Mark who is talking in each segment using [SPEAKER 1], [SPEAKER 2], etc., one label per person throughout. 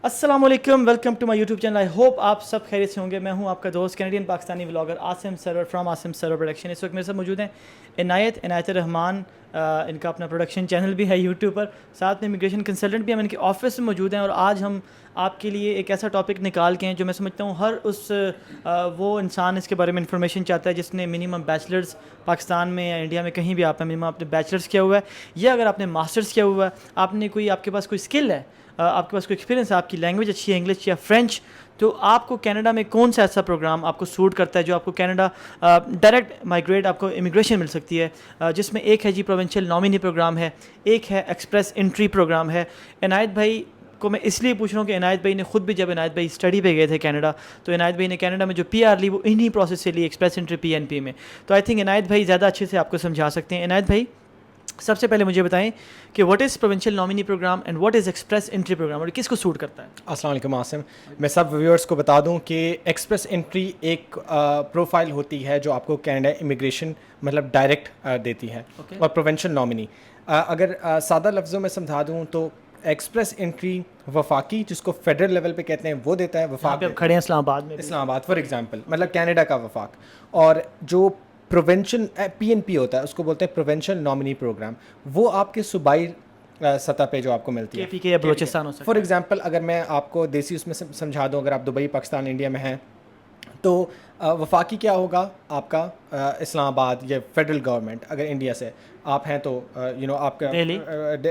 [SPEAKER 1] अस्सलाम वालेकुम, welcome to my YouTube channel. I hope आप सब खैरियत से होंगे। मैं हूं आपका दोस्त Canadian Pakistani vlogger Asim Sarwar from Asim Sarwar production. इस वक्त मेरे साथ मौजूद हैं इनायत रहमान। इनका अपना प्रोडक्शन चैनल भी है यूट्यूब पर, साथ में इमिग्रेशन कंसल्टेंट भी हम इनके ऑफिस में मौजूद हैं। और आज हम आपके लिए एक ऐसा टॉपिक निकाल के हैं जो मैं समझता हूँ हर उस वो इंसान इसके बारे में इंफॉर्मेशन चाहता है जिसने मिनिमम बैचलर्स पाकिस्तान में या इंडिया में कहीं भी आपने मिनिमम आपने बैचलर्स किया हुआ है, या अगर आपने मास्टर्स किया हुआ है, आपने कोई आपके पास कोई स्किल है, आपके पास कोई एक्सपीरियंस है, आपकी लैंग्वेज अच्छी है इंग्लिश या फ्रेंच, तो आपको कनाडा में कौन सा ऐसा प्रोग्राम आपको सूट करता है जो आपको कनाडा डायरेक्ट माइग्रेट आपको इमिग्रेशन मिल सकती है, जिसमें एक है जी प्रोविंशियल नॉमिनी प्रोग्राम है, एक है एक्सप्रेस एंट्री प्रोग्राम है। इनायत भाई को मैं इसलिए पूछ रहा हूँ कि इनायत भाई ने खुद भी, जब इनायत भाई स्टडी पे गए थे कनाडा, तो इनायत भाई ने कनाडा में जो PR ली वो इन्हीं प्रोसेस से ली, एक्सप्रेस एंट्री PNP में। तो आई थिंक इनायत भाई ज़्यादा अच्छे से आपको समझा सकते हैं। इनायत भाई, सबसे पहले मुझे बताएं कि what is provincial nominee program and what is express entry program, और किसको सूट करता है?
[SPEAKER 2] अस्सलाम वालेकुम आसिम। मैं सब व्यूअर्स को बता दूं कि एक्सप्रेस एंट्री एक प्रोफाइल होती है जो आपको कनाडा इमिग्रेशन मतलब डायरेक्ट देती है। और प्रोविंशियल नॉमिनी अगर सादा लफ्ज़ों में समझा दूं तो एक्सप्रेस एंट्री वफाकी, जिसको फेडरल लेवल पे कहते हैं, वो देता है। वफाक
[SPEAKER 1] आप खड़े हैं इस्लामाबाद में,
[SPEAKER 2] इस्लामाबाद फॉर एग्जांपल, मतलब कनाडा का वफाक। और जो प्रोविंशियल PNP होता है उसको बोलते हैं प्रोविंशियल नॉमिनी प्रोग्राम, वो आपके सूबाई सतह पे जो आपको मिलती है,
[SPEAKER 1] KPK या बलोचिस्तान हो सकता है।
[SPEAKER 2] फॉर एग्जांपल अगर मैं आपको देसी उसमें समझा दूं, अगर आप दुबई पाकिस्तान इंडिया में हैं तो वफाकी क्या होगा आपका, इस्लामाबाद या फेडरल गवर्नमेंट। अगर इंडिया से आप हैं तो आपका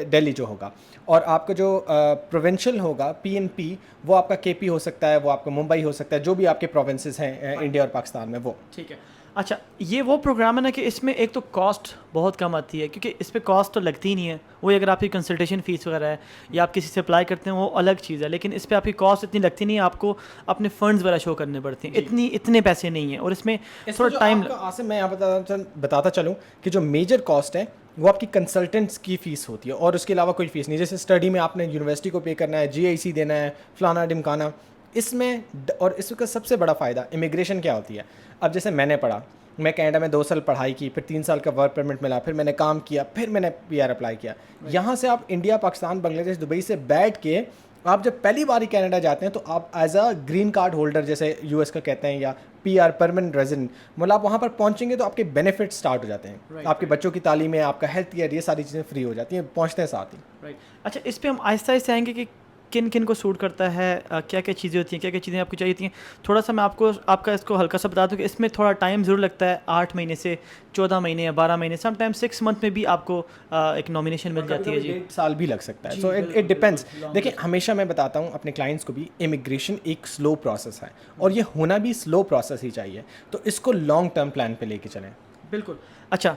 [SPEAKER 2] दिल्ली जो होगा। और आपका जो प्रोविंशियल होगा PNP, वो आपका KP हो सकता है, वो आपका मुंबई हो सकता है, जो भी आपके प्रोविंसेस हैं इंडिया और पाकिस्तान में वो।
[SPEAKER 1] ठीक है। अच्छा, ये वो प्रोग्राम है ना कि इसमें एक तो कॉस्ट बहुत कम आती है, क्योंकि इस पर कॉस्ट तो लगती ही नहीं है। वो अगर आपकी कंसल्टेशन फ़ीस वगैरह है या आप किसी से अप्लाई करते हैं वो अलग चीज़ है, लेकिन इस पर आपकी कॉस्ट इतनी लगती नहीं है। आपको अपने फंड्स वगैरह शो करने पड़ते हैं, इतने पैसे नहीं हैं। और इसमें थोड़ा टाइम
[SPEAKER 2] आसिम, मैं यहाँ बताता चलूँ कि जो मेजर कॉस्ट है वो आपकी कंसल्टेंट्स की फ़ीस होती है, और उसके अलावा कोई फ़ीस नहीं। जैसे स्टडी में आपने यूनिवर्सिटी को पे करना है, GIC देना है, फलाना ढिमकाना इसमें। और इसका सबसे बड़ा फ़ायदा इमिग्रेशन क्या होती है। अब जैसे मैंने पढ़ा, मैं कनाडा में 2 साल पढ़ाई की, फिर 3 साल का वर्क परमिट मिला, फिर मैंने काम किया, फिर मैंने PR अप्लाई किया। यहाँ से आप इंडिया, पाकिस्तान, बांग्लादेश, दुबई से बैठ के आप जब पहली बार ही कनाडा जाते हैं तो आप as a green card holder, जैसे US का कहते हैं, या PR परमानेंट रेजिडेंट, मतलब आप वहाँ पर पहुँचेंगे तो आपके बेनिफिट स्टार्ट हो जाते हैं। आपके बच्चों की तालीम है, आपका हेल्थ केयर, ये सारी चीज़ें फ्री हो जाती हैं पहुँचते हैं साथ ही।
[SPEAKER 1] अच्छा, इस पर हम आहिस्ता आहिस्ता आएंगे कि किन किन को सूट करता है, क्या क्या चीज़ें होती हैं, क्या क्या चीज़ें आपको चाहिए होती हैं। थोड़ा सा मैं आपका इसको हल्का सा बता दूं कि इसमें थोड़ा टाइम ज़रूर लगता है, 8 महीने से 14 महीने या 12 महीने, समटाइम 6 मंथ में भी आपको एक नॉमिनेशन मिल जाती है जी।
[SPEAKER 2] 1.5 साल भी लग सकता है। So it depends. देखिए, हमेशा मैं बताता हूँ अपने क्लाइंट्स को भी, इमिग्रेशन एक स्लो प्रोसेस है और ये होना भी स्लो प्रोसेस ही चाहिए। तो इसको लॉन्ग टर्म प्लान पे लेके चलें।
[SPEAKER 1] बिल्कुल। अच्छा,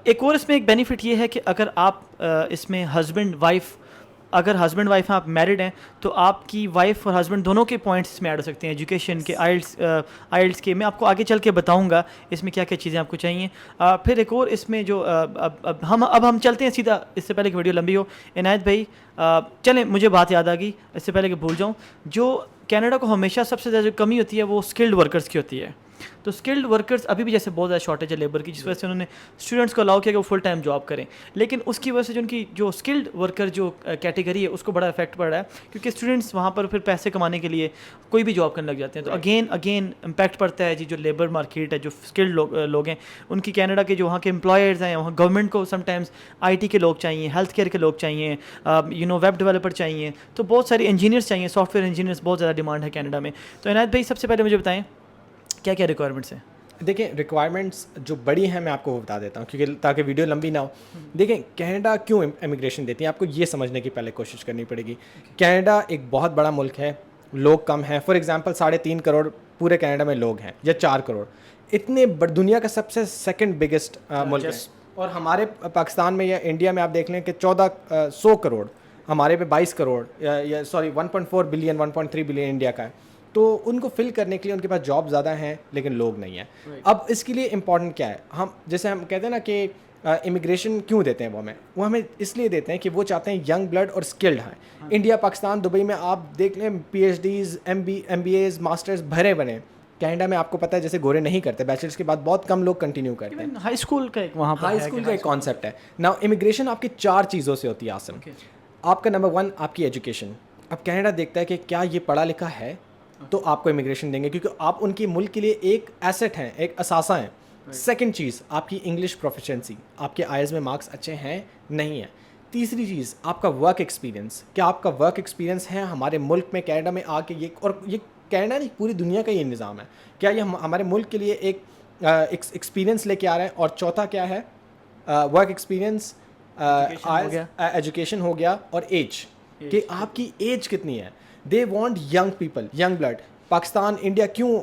[SPEAKER 1] एक और इसमें एक बेनिफिट ये है कि अगर आप इसमें हस्बैंड वाइफ, अगर हस्बैंड वाइफ हैं, आप मैरिड हैं, तो आपकी वाइफ और हस्बैंड दोनों के पॉइंट्स इसमें ऐड हो सकते हैं, एजुकेशन के, आइल्स के। मैं आपको आगे चल के बताऊंगा इसमें क्या क्या चीज़ें आपको चाहिए। फिर एक और इसमें जो अब हम चलते हैं सीधा, इससे पहले कि वीडियो लंबी हो। इनायत भाई, चलें, मुझे बात याद आ गई, इससे पहले कि भूल जाऊँ, जो कनाडा को हमेशा सबसे ज़्यादा जो कमी होती है वो स्किल्ड वर्कर्स की होती है। तो स्किल्ड वर्कर्स अभी भी जैसे बहुत ज़्यादा शॉर्टेज है लेबर की, जिस वजह से उन्होंने स्टूडेंट्स को अलाउ किया कि वो फुल टाइम जॉब करें, लेकिन उसकी वजह से जो उनकी जो स्किल्ड वर्कर जो कैटेगरी है उसको बड़ा इफेक्ट पड़ रहा है, क्योंकि स्टूडेंट्स वहाँ पर फिर पैसे कमाने के लिए कोई भी जॉब करने लग जाते हैं। तो अगेन इम्पैक्ट पड़ता है जी जो लेबर मार्केट है, जो स्किल्ड लोग हैं उनकी, कनाडा के जो वहाँ के एम्प्लॉयर्स हैं, वहाँ गवर्नमेंट को समटाइम्स IT के लोग चाहिए, हेल्थ केयर के लोग चाहिए, वेब डेवलपर चाहिए, तो बहुत सारे इंजीनियर्स चाहिए, सॉफ्टवेयर इंजीनियर्स बहुत ज़्यादा डिमांड है कनाडा में। तो इनायत भाई, सबसे पहले मुझे बताएं क्या क्या रिक्वायरमेंट्स हैं?
[SPEAKER 2] देखिए, रिक्वायरमेंट्स जो बड़ी हैं मैं आपको बता देता हूँ, क्योंकि ताकि वीडियो लंबी ना हो। देखिए, कनाडा क्यों इमिग्रेशन देती है, आपको ये समझने की पहले कोशिश करनी पड़ेगी। कनाडा एक बहुत बड़ा मुल्क है, लोग कम हैं। फॉर एग्जांपल 3.5 करोड़ पूरे कनाडा में लोग हैं, या 4 करोड़। इतने दुनिया का सबसे सेकंड बिगेस्ट मुल्क है। और हमारे पाकिस्तान में या इंडिया में आप देख लें कि 100 करोड़, हमारे पे 22 करोड़ या 1.4 बिलियन 1.3 बिलियन इंडिया का है। तो उनको फिल करने के लिए उनके पास जॉब ज़्यादा हैं लेकिन लोग नहीं हैं। अब इसके लिए इम्पॉर्टेंट क्या है, हम जैसे हम कहते हैं ना कि इमिग्रेशन क्यों देते हैं वो हमें इसलिए देते हैं कि वो चाहते हैं यंग ब्लड और स्किल्ड हैं। इंडिया, पाकिस्तान, दुबई में आप देख लें PhDs, MBAs, मास्टर्स भरे बने। कनाडा में आपको पता है जैसे गोरे नहीं करते, बैचलर्स के बाद बहुत कम लोग कंटिन्यू करते हैं।
[SPEAKER 1] हाई स्कूल का एक वहाँ पर
[SPEAKER 2] हाई स्कूल का एक कॉन्सेप्ट है। नाउ इमिग्रेशन आपकी 4 चीज़ों से होती है आसिम। आपका नंबर 1 आपकी एजुकेशन, اب کینیڈا دیکھتا ہے کہ کیا یہ پڑھا لکھا ہے تو آپ کو امیگریشن دیں گے, کیونکہ آپ ان کی ملک کے لیے ایک ایسٹ ہیں, ایک اثاثہ ہیں. سیکنڈ چیز آپ کی انگلش پروفیشنسی, آپ کے آئیز میں مارکس اچھے ہیں نہیں ہیں. تیسری چیز آپ کا ورک ایکسپیرینس, کیا آپ کا ورک ایکسپیرینس ہے ہمارے ملک میں کینیڈا میں آ کے. اور یہ کینیڈا نہیں پوری دنیا کا یہ نظام ہے, کیا یہ ہمارے ملک کے لیے ایک ایکسپیرینس لے کے آ رہا ہے. اور چوتھا کیا ہے, ورک ایکسپیرینس, ایجوکیشن ہو گیا, اور ایج, کہ آپ کی ایج کتنی ہے. They want young people, young blood. Pakistan India کیوں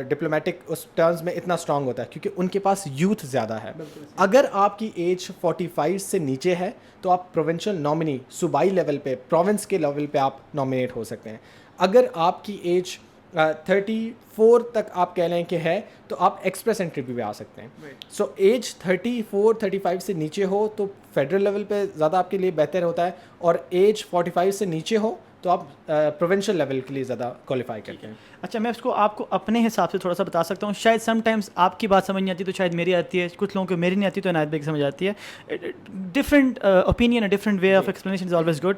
[SPEAKER 2] ڈپلومیٹک اس ٹرمز میں اتنا اسٹرانگ ہوتا ہے, کیونکہ ان کے پاس یوتھ زیادہ ہے. اگر آپ کی ایج 45 سے نیچے ہے تو آپ پروونشل نامنی, صوبائی لیول پہ, پروونس کے لیول پہ آپ نامنیٹ ہو سکتے ہیں. اگر آپ کی ایج 34 تک آپ کہہ لیں کہ ہے تو آپ ایکسپریس انٹری پہ بھی آ سکتے ہیں. سو ایج 34-35 سے نیچے ہو تو فیڈرل لیول پہ زیادہ آپ کے لیے بہتر ہوتا ہے, اور ایج 45 سے نیچے ہو تو آپ پروونشل لیول کے لیے زیادہ کوالیفائی کرتے ہیں.
[SPEAKER 1] اچھا, میں اس کو آپ کو اپنے حساب سے تھوڑا سا بتا سکتا ہوں. شاید سم ٹائمس آپ کی بات سمجھ نہیں آتی تو شاید میری آتی ہے, کچھ لوگوں کو میری نہیں آتی تو عنایت بھائی کی سمجھ آتی ہے. Different opinion, different way of explanation is always good.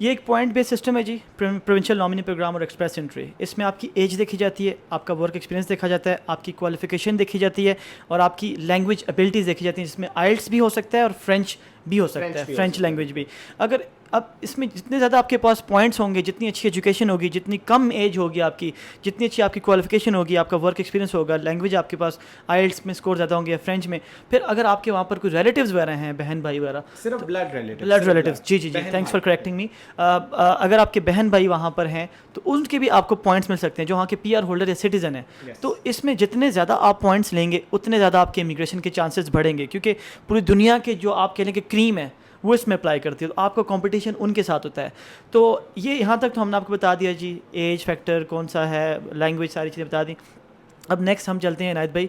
[SPEAKER 1] یہ ایک پوائنٹ بیس سسٹم ہے جی, پروونشل نامنی پروگرام اور ایکسپریس انٹری. اس میں آپ کی ایج دیکھی جاتی ہے, آپ کا ورک ایکسپیرینس دیکھا جاتا ہے, آپ کی کوالیفیکیشن دیکھی جاتی ہے, اور آپ کی لینگویج ابلٹیز دیکھی جاتی ہیں, جس میں آئلٹس بھی ہو سکتا ہے اور فرینچ بھی ہو سکتا ہے, فرینچ لینگویج بھی. اگر اب اس میں جتنے زیادہ آپ کے پاس پوائنٹس ہوں گے, جتنی اچھی ایجوکیشن ہوگی, جتنی کم ایج ہوگی آپ کی, جتنی اچھی آپ کی کوالیفیکیشن ہوگی, آپ کا ورک ایکسپیرینس ہوگا, لینگویج آپ کے پاس آئلٹس میں اسکور زیادہ ہوں گے یا فرینچ میں. پھر اگر آپ کے وہاں پر کوئی ریلیٹیوز وغیرہ ہیں, بہن بھائی وغیرہ,
[SPEAKER 2] صرف بلڈ
[SPEAKER 1] ریلیٹیوز, جی جی جی, تھینکس فار کریکٹنگ می. اگر آپ کے بہن بھائی وہاں پر ہیں تو ان کے بھی آپ کو پوائنٹس مل سکتے ہیں جو وہاں کے پی آر ہولڈر یا سٹیزن ہیں. تو اس میں جتنے زیادہ آپ پوائنٹس لیں گے اتنے زیادہ آپ کے امیگریشن کے چانسز بڑھیں گے, کیونکہ پوری دنیا کے جو آپ کہہ لیں کہ کریم ہے وہ اس میں اپلائی کرتی ہے, تو آپ کا کمپٹیشن ان کے ساتھ ہوتا ہے. تو یہ یہاں تک تو ہم نے آپ کو بتا دیا جی, ایج فیکٹر کون سا ہے, لینگویج, ساری چیزیں بتا دیں. اب نیکسٹ ہم چلتے ہیں عنایت بھائی,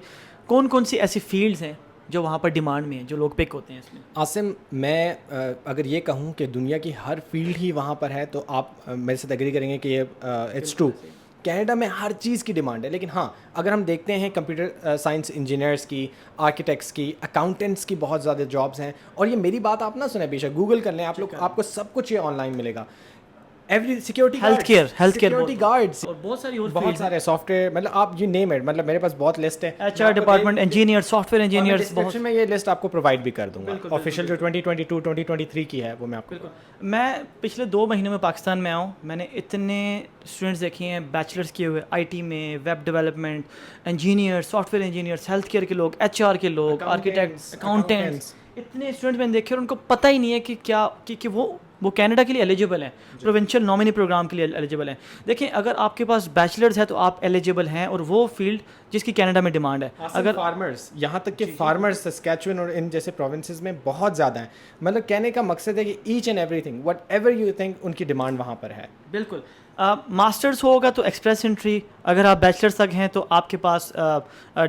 [SPEAKER 1] کون کون سی ایسی فیلڈز ہیں جو وہاں پر ڈیمانڈ میں ہیں, جو لوگ پک ہوتے ہیں اس میں؟
[SPEAKER 2] عاصم, میں اگر یہ کہوں کہ دنیا کی ہر فیلڈ ہی وہاں پر ہے تو آپ میرے ساتھ ایگری کریں گے کہ یہ اٹس ٹرو. کینیڈا میں ہر چیز کی ڈیمانڈ ہے, لیکن ہاں اگر ہم دیکھتے ہیں کمپیوٹر سائنس انجینئرس کی, آرکیٹیکٹس کی, اکاؤنٹنٹس کی بہت زیادہ جابس ہیں. اور یہ میری بات آپ نہ سنیں, بے شک گوگل کر لیں آپ لوگ, آپ کو سب کچھ یہ آن لائن ملے گا. ایوری سیکورٹی, سیکورٹی گارڈس,
[SPEAKER 1] اور بہت ساری اور
[SPEAKER 2] بہت سارے سافٹ ویئر, مطلب آپ یو نیم اٹ, مطلب میرے پاس بہت لسٹ ہے.
[SPEAKER 1] H R department, engineer, software engineer, بہت.
[SPEAKER 2] میں یہ لسٹ آپ کو پرووائڈ بھی کر دوں گا, آفیشیل جو 2022-2023 کی ہے وہ میں آپ کو.
[SPEAKER 1] میں پچھلے 2 مہینوں میں پاکستان میں آؤں, میں نے اتنے اسٹوڈنٹس دیکھے ہیں بیچلرس کیے ہوئے آئی ٹی میں, web development, engineer, soft where engineers, health care کے لوگ, ایچ آر کے لوگ, آرکیٹیکٹس, اکاؤنٹنٹس, اتنے اسٹوڈنٹس میں نے دیکھے اور ان کو پتہ ہی نہیں ہے کہ کیا کہ وہ کینیڈا کے لیے ایلیجیبل ہیں, پروونشل نامنی پروگرام کے لیے ایلیجیبل ہیں. دیکھیں, اگر آپ کے پاس بیچلرز ہے تو آپ ایلیجیبل ہیں, اور وہ فیلڈ جس کی کینیڈا میں ڈیمانڈ ہے. اگر
[SPEAKER 2] فارمرز, یہاں تک کہ فارمرز سسکیچوئن اور ان جیسے پروونسز میں بہت زیادہ ہیں, مطلب کہنے کا مقصد ہے کہ each and everything whatever you think ان کی ڈیمانڈ وہاں پر ہے.
[SPEAKER 1] بالکل. ماسٹرس ہوگا تو ایکسپریس انٹری, اگر آپ بیچلرس تک ہیں تو آپ کے پاس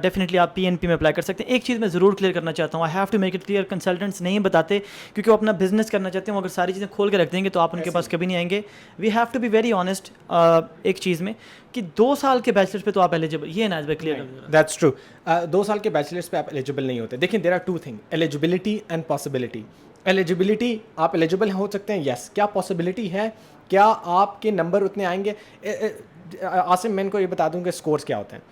[SPEAKER 1] ڈیفینیٹلی آپ پی این پی میں اپلائی کر سکتے ہیں. ایک چیز میں ضرور کلیئر کرنا چاہتا ہوں, I have to make it clear, consultants نہیں بتاتے کیونکہ وہ اپنا بزنس کرنا چاہتے ہیں, وہ اگر ساری چیزیں کھول کے رکھ دیں گے تو آپ ان کے پاس کبھی نہیں آئیں گے. We have to be very honest ایک چیز میں کہ 2 سال کے بیچلرس پہ تو آپ ایلیجیبل, یہ عنایت بھائی کلیئر.
[SPEAKER 2] دیٹس ٹرو, 2 سال کے بیچلرس پہ آپ ایلیجیبل نہیں ہوتے. دیکھیں, there are 2 thing, eligibility and possibility. Eligibility, آپ ایلیجیبل ہو سکتے ہیں, یس. کیا پاسبلٹی ہے, کیا آپ کے نمبر اتنے آئیں گے؟ عاصم, میں ان کو یہ بتا دوں کہ اسکورس کیا ہوتے ہیں.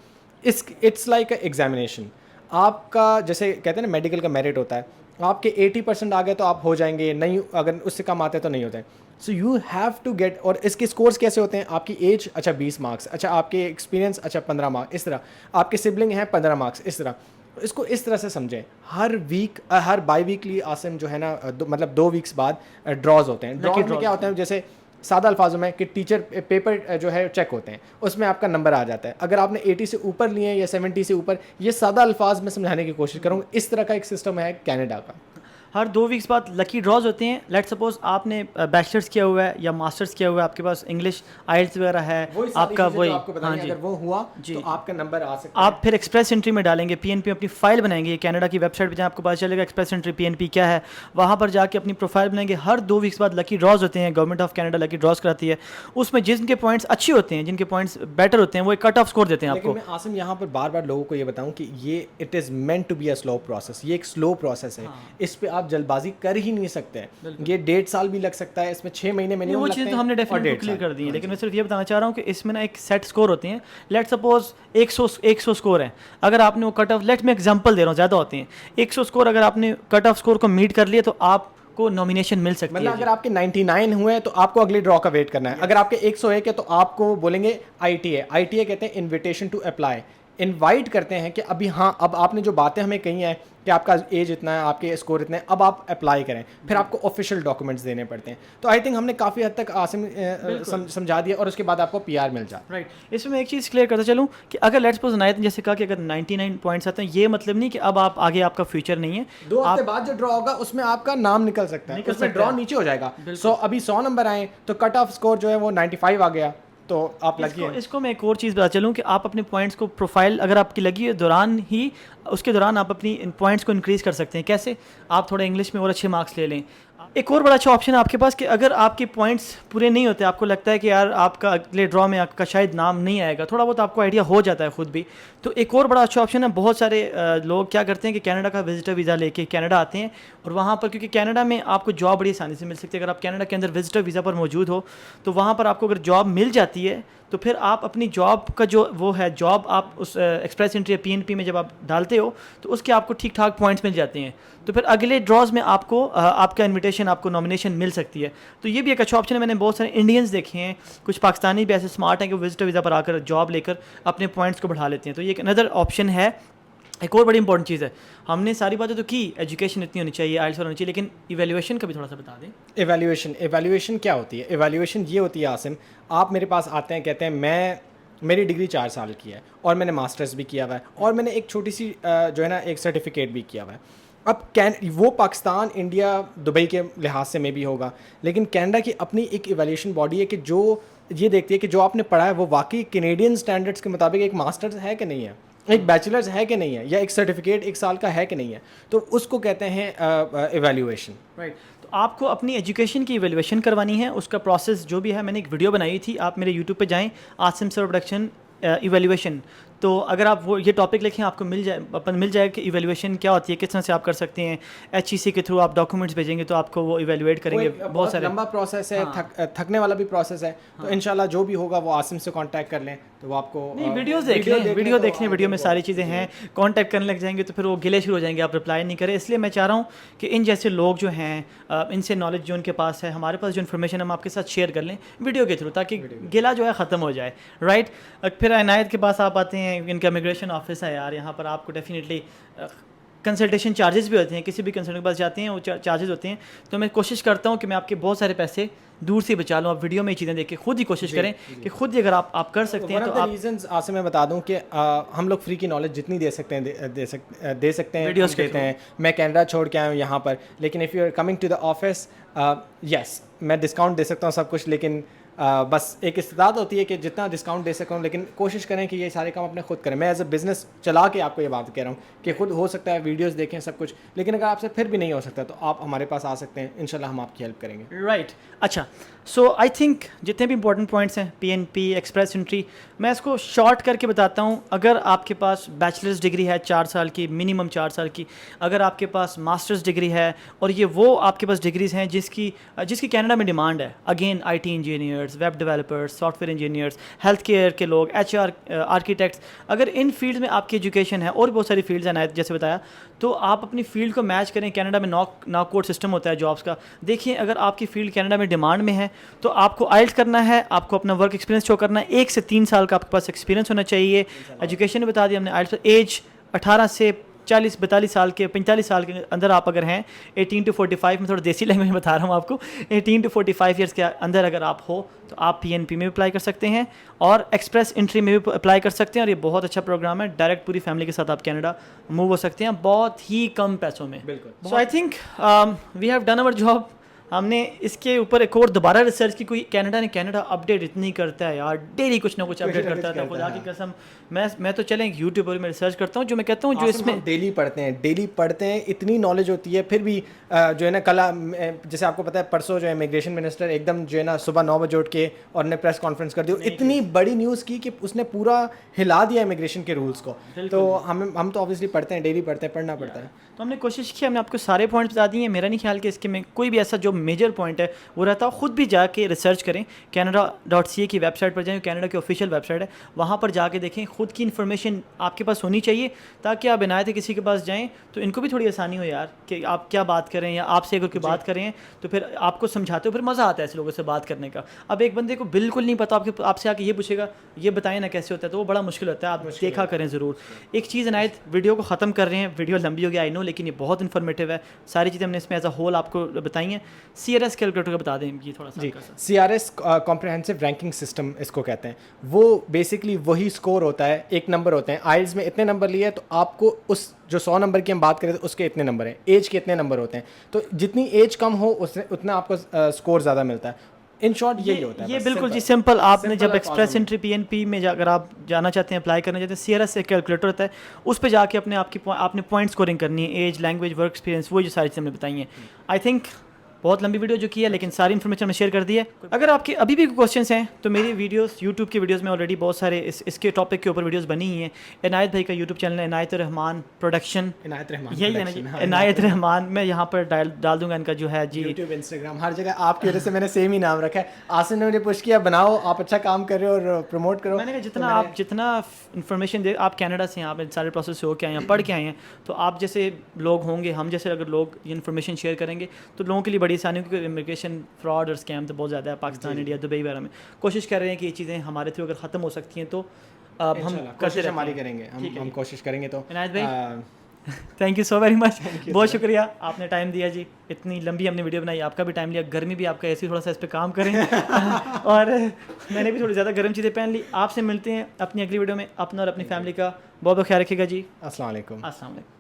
[SPEAKER 2] It's like a examination. آپ کا جیسے کہتے ہیں نا میڈیکل کا میرٹ ہوتا ہے, آپ کے 80% آ گئے تو آپ ہو جائیں گے, نہیں اگر اس سے کم آتے تو نہیں ہوتے. So you have to get, اور اس کے اسکورس کیسے ہوتے ہیں؟ آپ کی ایج, اچھا 20 مارکس, اچھا آپ کے ایکسپیرینس, اچھا 15 مارکس, اس طرح آپ کے سبلنگ ہیں 15 مارکس, اس طرح. اس کو اس طرح سے سمجھیں. ہر ویک, ہر بائی ویکلی عاصم جو ہے نا, مطلب 2 ویکس بعد ڈراز ہوتے ہیں. ڈراز میں کیا ہوتا ہے, جیسے سادہ الفاظوں میں کہ ٹیچر پیپر جو ہے چیک ہوتے ہیں, اس میں آپ کا نمبر آ جاتا ہے. اگر آپ نے 80 سے اوپر لیے ہیں یا 70 سے اوپر, یہ سادہ الفاظ میں سمجھانے کی کوشش کروں. اس طرح کا ایک سسٹم ہے کینیڈا کا.
[SPEAKER 1] ہر 2 ویکس بعد لکی ڈراز ہوتے ہیں. لیٹ سپوز آپ نے بیچلرس کیا ہوا ہے یا ماسٹرس کیا ہوا ہے, آپ کے پاس انگلش آئلٹس وغیرہ ہے, آپ کا وہی,
[SPEAKER 2] ہاں جی, اگر وہ ہوا تو آپ کا نمبر آ سکتا ہے.
[SPEAKER 1] آپ پھر ایکسپریس انٹری میں ڈالیں گے, پی این پی اپنی فائل بنائیں گے, کینیڈا کی ویب سائٹ پہ جہاں آپ کو پتہ چلے گا ایکسپریس انٹری پی این پی کیا ہے, وہاں پر جا کے اپنی پروفائل بنائیں گے. ہر 2 ویکس بعد لکی ڈراز ہوتے ہیں, government of Canada lucky draws کراتی ہے. اس میں جن کے پوائنٹس اچھے ہوتے ہیں, جن کے پوائنٹس بیٹر ہوتے ہیں, وہ ایک کٹ آف اسکور دیتے ہیں آپ کو.
[SPEAKER 2] لیکن میں عاصم یہاں پر بار بار لوگوں کو یہ بتاؤں کہ یہ it is meant to be a slow process. یہ ایک سلو پروسیس ہے, اس پہ आप जल्दबाजी कर ही नहीं सकते हैं, ये 1.5 साल भी लग सकता है, इसमें 6 महीने मिनिमम
[SPEAKER 1] वो
[SPEAKER 2] लगते
[SPEAKER 1] चीज़
[SPEAKER 2] हैं
[SPEAKER 1] तो हमने
[SPEAKER 2] और
[SPEAKER 1] डेफिनेटली
[SPEAKER 2] 1.5
[SPEAKER 1] क्लियर
[SPEAKER 2] साल।
[SPEAKER 1] कर दी है, लेकिन मैं सिर्फ ये बताना चाह रहा हूँ कि इसमें ना एक सेट स्कोर होते हैं. लेट सपोज 100 स्कोर है, अगर आपने वो कट ऑफ, लेट मैं एग्जांपल दे रहा हूँ, ज़्यादा होते हैं 100 स्कोर, अगर आपने कट ऑफ स्कोर को मीट कर लिया तो आपको नॉमिनेशन मिल सकती
[SPEAKER 2] मतलब
[SPEAKER 1] है.
[SPEAKER 2] अगर आपके 99 हुए हैं तो आपको अगले ड्रॉ का वेट करना है. अगर आपके 101 है तो आपको बोलेंगे ITA कहते हैं इनविटेशन टू अप्लाई, इनवाइट करते हैं कि अभी हाँ अब आपने जो बातें हमें कही हैं कि आपका एज इतना है, आपके स्कोर इतने हैं, अब आप अप्लाई करें, फिर आपको ऑफिशियल डॉक्यूमेंट्स देने पड़ते हैं. तो आई थिंक हमने काफ़ी हद तक आसिम समझा दिया और उसके बाद आपको PR मिल जाए.
[SPEAKER 1] राइट. इसमें मैं एक चीज़ क्लियर करता चलूँ कि अगर लेट्स सपोज नायत ने जैसे कहा कि अगर 99 पॉइंट्स आते हैं, ये मतलब नहीं कि अब आप आगे आपका फ्यूचर नहीं है.
[SPEAKER 2] 2 हफ्ते बाद जो ड्रॉ होगा उसमें आपका नाम निकल सकता है, उसमें ड्रॉ नीचे हो जाएगा. अभी 100 नंबर आए तो कट ऑफ स्कोर जो है वो 95 आ गया, तो आप लगी है.
[SPEAKER 1] इसको मैं एक और चीज़ बता चलूँ कि आप अपने पॉइंट्स को प्रोफाइल अगर आपकी लगी है दौरान ही, उसके दौरान आप अपनी पॉइंट्स को इंक्रीज़ कर सकते हैं. कैसे? आप थोड़ा इंग्लिश में और अच्छे मार्क्स ले लें. एक और बड़ा अच्छा ऑप्शन है आपके पास कि अगर आपके पॉइंट्स पूरे नहीं होते, आपको लगता है कि यार आपका अगले ड्रॉ में आपका शायद नाम नहीं आएगा, थोड़ा बहुत आपको आइडिया हो जाता है खुद भी, तो एक और बड़ा अच्छा ऑप्शन है. बहुत सारे लोग क्या करते हैं कि कनाडा का विजिटर वीज़ा लेके कनाडा आते हैं, और वहाँ पर क्योंकि कनाडा में आपको जॉब बड़ी आसानी से मिल सकती है. अगर आप कनाडा के अंदर विजिटर वीज़ा पर मौजूद हो तो वहाँ पर आपको अगर जॉब मिल जाती है तो फिर आप अपनी जॉब का जो वो है जॉब आप उस एक्सप्रेस एंट्री या PNP में जब आप डालते हो तो उसके आपको ठीक ठाक पॉइंट्स मिल जाते हैं. तो फिर अगले ड्रॉज में आपको आपका इनविटेशन, आपको नॉमिनेशन मिल सकती है. तो ये भी एक अच्छा ऑप्शन है. मैंने बहुत सारे इंडियंस देखे हैं, कुछ पाकिस्तानी भी ऐसे स्मार्ट हैं कि विजिटर वीज़ा पर आकर जॉब लेकर अपने पॉइंट्स को बढ़ा लेते हैं. तो ये एक अनदर ऑप्शन है. एक और बड़ी इंपॉर्टेंट चीज़ है, हमने सारी बातें तो की, एजुकेशन इतनी होनी चाहिए, IELTS होनी चाहिए, लेकिन इवैल्यूएशन का भी थोड़ा सा बता दें.
[SPEAKER 2] एवैल्यूएशन क्या होती है? एवैल्यूएशन ये होती है आसिम, आप मेरे पास आते हैं, कहते हैं मेरी डिग्री 4 साल की है और मैंने मास्टर्स भी किया हुआ है और मैंने एक छोटी सी जो है ना एक सर्टिफिकेट भी किया हुआ है. अब वो पाकिस्तान, इंडिया, दुबई के लिहाज से में भी होगा, लेकिन कनाडा की अपनी एक इवैल्यूएशन बॉडी है कि जो ये देखती है कि जो आपने पढ़ा है वो वाकई कैनेडियन स्टैंडर्ड्स के मुताबिक एक मास्टर्स है कि नहीं है, एक बैचलर्स है कि नहीं है, या एक सर्टिफिकेट 1 साल का है कि नहीं है. तो उसको कहते हैं इवैल्यूएशन.
[SPEAKER 1] राइट. तो आपको अपनी एजुकेशन की इवैल्यूएशन करवानी है. उसका प्रोसेस जो भी है, मैंने एक वीडियो बनाई थी, आप मेरे यूट्यूब पे जाएं, आसिम सरोवर प्रोडक्शन इवैल्यूएशन. तो अगर आप वो ये टॉपिक लिखें आपको मिल जाएगा कि इवैल्यूएशन क्या होती है, किस तरह से आप कर सकते हैं. HEC के थ्रू आप डॉक्यूमेंट्स भेजेंगे तो आपको वो इवैल्यूएट करेंगे. बहुत सारे
[SPEAKER 2] लंबा प्रोसेस है. हाँ. थकने वाला भी प्रोसेस है. तो इंशाल्लाह जो भी होगा वो आसिम से कांटेक्ट कर लें तो वो आपको
[SPEAKER 1] वीडियोस देख लें, वीडियो में सारी चीज़ें हैं. कांटेक्ट करने लग जाएंगे तो फिर वो गिले शुरू हो जाएंगे, आप रिप्लाई नहीं करें. इसलिए मैं चाह रहा हूँ कि इन जैसे लोग जो हैं, इनसे नॉलेज जो उनके पास है, हमारे पास जो इन्फॉर्मेशन हम आपके साथ शेयर कर लें वीडियो के थ्रू, ताकि गिला जो है ख़त्म हो जाए. राइट. फिर इनायत के पास आप आते हैं, इनका इमिग्रेशन ऑफिस है यार, यहाँ पर आपको डेफिनेटली कंसल्टेशन चार्जेस भी होते हैं. किसी भी कंसल्टेंट के पास जाते हैं वो चार्जेस होते हैं. तो मैं कोशिश करता हूँ कि मैं आपके बहुत सारे पैसे दूर से बचा लूँ. आप वीडियो में ये चीज़ें देख के खुद ही कोशिश करें कि खुद ही अगर आप कर सकते हैं तो आप
[SPEAKER 2] रीजंस आसिम मैं बता दूं कि हम लोग फ्री की नॉलेज जितनी दे सकते हैं दे सकते हैं,
[SPEAKER 1] वीडियोस
[SPEAKER 2] देते हैं. मैं कनाडा छोड़ के आया हूँ यहाँ पर, लेकिन if you are coming to the office, yes मैं डिस्काउंट दे सकता हूँ सब कुछ, लेकिन बस एक इस्तेदाद होती है कि जितना डिस्काउंट दे सकूँ, लेकिन कोशिश करें कि ये सारे काम अपने खुद करें. मैं एज अ बिज़नेस चला के आपको ये बात कह रहा हूँ कि खुद हो सकता है वीडियोस देखें सब कुछ, लेकिन अगर आपसे फिर भी नहीं हो सकता तो आप हमारे पास आ सकते हैं, इंशाल्लाह हम आपकी हेल्प करेंगे.
[SPEAKER 1] राइट. अच्छा, सो आई थिंक जितने भी इंपॉर्टेंट पॉइंट्स हैं, PNP, एक्सप्रेस एंट्री, मैं इसको शॉर्ट करके बताता हूँ. अगर आपके पास बैचलर्स डिग्री है 4 साल की, मिनिमम 4 साल की, अगर आपके पास मास्टर्स डिग्री है, और ये वो आपके पास डिग्रीज़ हैं जिसकी कनाडा में डिमांड है. Again IT engineers, web developers, software engineers, health care के लोग, HR आर्किटेक्ट्स, अगर इन फील्ड में आपकी एजुकेशन है, और बहुत सारी फील्ड्स हैं जैसे बताया, तो आप अपनी फील्ड को मैच करें. कनाडा में नॉक कोड सिस्टम होता है जॉब्स का. देखिए अगर आपकी फील्ड कनाडा में डिमांड में है तो आपको IELTS करना है, आपको अपना वर्क एक्सपीरियंस शो करना है. 1 से 3 साल का आपके पास एक्सपीरियंस होना चाहिए. एजुकेशन बता दिया हमने, IELTS एज 18 से 40-42 साल के, 45 साल के अंदर आप अगर हैं, 18 to 45, मैं थोड़ा देसी लैंग्वेज में बता रहा हूँ आपको, 18 to 45 ईयर्स के अंदर अगर आप हो तो आप PNP में भी अप्लाई कर सकते हैं और एक्सप्रेस एंट्री में भी अप्लाई कर सकते हैं. और ये बहुत अच्छा प्रोग्राम है, डायरेक्ट पूरी फैमिली के साथ आप कनाडा मूव हो सकते हैं बहुत ही कम पैसों में.
[SPEAKER 2] बिल्कुल.
[SPEAKER 1] So I think we have done our job. ہم نے اس کے اوپر ایک اور دوبارہ ریسرچ کی. کوئی کینیڈا اپڈیٹ اتنی کرتا ہے یار, ڈیلی کچھ نہ کچھ اپڈیٹ کرتا تھا, خدا کی قسم. میں تو چلیں یوٹیوب پر میں ریسرچ کرتا ہوں, جو میں کہتا ہوں جو اس میں
[SPEAKER 2] ڈیلی پڑھتے ہیں, اتنی نالج ہوتی ہے. پھر بھی جو ہے نا کل جیسے آپ کو پتا ہے پرسوں جو ہے امیگریشن منسٹر ایک دم جو ہے نا صبح 9 بجے اٹھ کے اور نے پریس کانفرنس کر دی, اتنی بڑی نیوز کی کہ اس نے پورا ہلا دیا امیگریشن کے رولس کو. تو ہم تو آبویسلی پڑھتے ہیں, ڈیلی پڑھتے ہیں, پڑھنا پڑتا ہے.
[SPEAKER 1] تو ہم نے کوشش کی, ہم نے آپ کو سارے پوائنٹس بتا دیے ہیں. میرا نہیں خیال کہ اس کے میں کوئی بھی ایسا جو میجر پوائنٹ ہے وہ رہتا ہو. خود بھی جا کے ریسرچ کریں, Canada.ca کی ویب سائٹ پر جائیں, کینیڈا کی آفیشیل ویب سائٹ ہے, وہاں پر جا کے دیکھیں. خود کی انفارمیشن آپ کے پاس ہونی چاہیے تاکہ آپ عنایت کسی کے پاس جائیں تو ان کو بھی تھوڑی آسانی ہو یار کہ آپ کیا بات کریں, یا آپ سے اگر کوئی بات کریں تو پھر آپ کو سمجھاتے ہو, پھر مزہ آتا ہے ایسے لوگوں سے بات کرنے کا. اب ایک بندے کو بالکل نہیں پتا, آپ سے آ کے یہ پوچھے گا یہ بتائیں نا کیسے ہوتا ہے, تو وہ بڑا مشکل ہوتا ہے. آپ دیکھا کریں ضرور. ایک چیز عنایت, ویڈیو کو ختم کر رہے ہیں, ویڈیو لمبی ہو گیا آئی نو, لیکن یہ بہت انفارمیٹیو ہے. ساری چیزیں ہم نے اس میں ایز اے ہول آپ کو بتائی ہیں. CRS کیلکولیٹر کا بتا دیں یہ تھوڑا سا.
[SPEAKER 2] جی, CRS کمپریہنسو رینکنگ سسٹم اس کو کہتے ہیں. وہ بیسکلی وہی اسکور ہوتا ہے, ایک نمبر ہوتے ہیں. آئلز میں اتنے نمبر لیے تو آپ کو اس جو 100 نمبر کی ہم بات کریں تو اس کے اتنے نمبر ہیں, ایج کے اتنے نمبر ہوتے ہیں. تو جتنی ایج کم ہو اتنا آپ کو اسکور زیادہ ملتا ہے. ان شارٹ یہی ہوتا ہے.
[SPEAKER 1] یہ بالکل جی سمپل. آپ نے جب ایکسپریس انٹری PNP میں اگر آپ جانا چاہتے ہیں, اپلائی کرنا چاہتے ہیں, CRS سے کیلکولیٹر ہوتا ہے, اس پہ جا کے آپ نے پوائنٹ اسکورنگ کرنی ہے, ایج, لینگویج, ورک ایکسپیرینس, وہ جو ساری چیزیں ہم نے بتائی ہیں. آئی تھنک بہت لمبی ویڈیو جو کی ہے, لیکن ساری انفارمیشن میں شیئر کر دی ہے. اگر آپ کے ابھی بھی کوشچنس ہیں تو میری ویڈیوز یوٹیوب کی ویڈیوز میں آلریڈی بہت سارے اس کے ٹاپک کے اوپر ویڈیوز بنی ہوئی ہیں. عنایت بھائی کا یوٹیوب چینل ہے عنایت الرحمان پروڈکشن, یہی ہے نا جی, عنایت الرحمان. میں یہاں پر ڈال دوں گا ان کا جو ہے جی
[SPEAKER 2] یوٹیوب, انسٹاگرام, ہر جگہ آپ کی وجہ سے میں نے سیم ہی نام رکھا ہے. آصم نے مجھے پوچھ کیا بناؤ, آپ اچھا کام کر رہے ہو اور پروموٹ کرو.
[SPEAKER 1] میں نے کہا جتنا انفارمیشن دے, آپ کینیڈا سے ہیں, آپ سارے پروسیس سے ہو کے آئے ہیں, پڑھ کے آئے ہیں, تو آپ جیسے لوگ ہوں گے, ہم جیسے اگر لوگ یہ انفارمیشن شیئر کریں گے تو لوگوں کے لیے بڑی آسانی, کیونکہ امیگریشن فراڈ اور اسکیم تو بہت زیادہ ہے پاکستان, انڈیا, دبئی وغیرہ میں. کوشش کر رہے ہیں کہ یہ چیزیں ہمارے تھرو اگر ختم ہو سکتی ہیں تو ہم
[SPEAKER 2] کوشش ہماری کریں گے, ہم کوشش کریں گے. تو
[SPEAKER 1] عنایت بھائی thank you so very much, بہت شکریہ, آپ نے ٹائم دیا جی. اتنی لمبی ہم نے ویڈیو بنائی, آپ کا بھی ٹائم لیا, گرمی بھی آپ کا ایسی, تھوڑا سا اس پہ کام کریں. اور میں نے بھی تھوڑی زیادہ گرم چیزیں پہن لی. آپ سے ملتے ہیں اپنی اگلی ویڈیو میں. اپنا اور اپنی فیملی کا بہت بہت خیال رکھیے گا جی.
[SPEAKER 2] السلام علیکم.
[SPEAKER 1] السلام علیکم.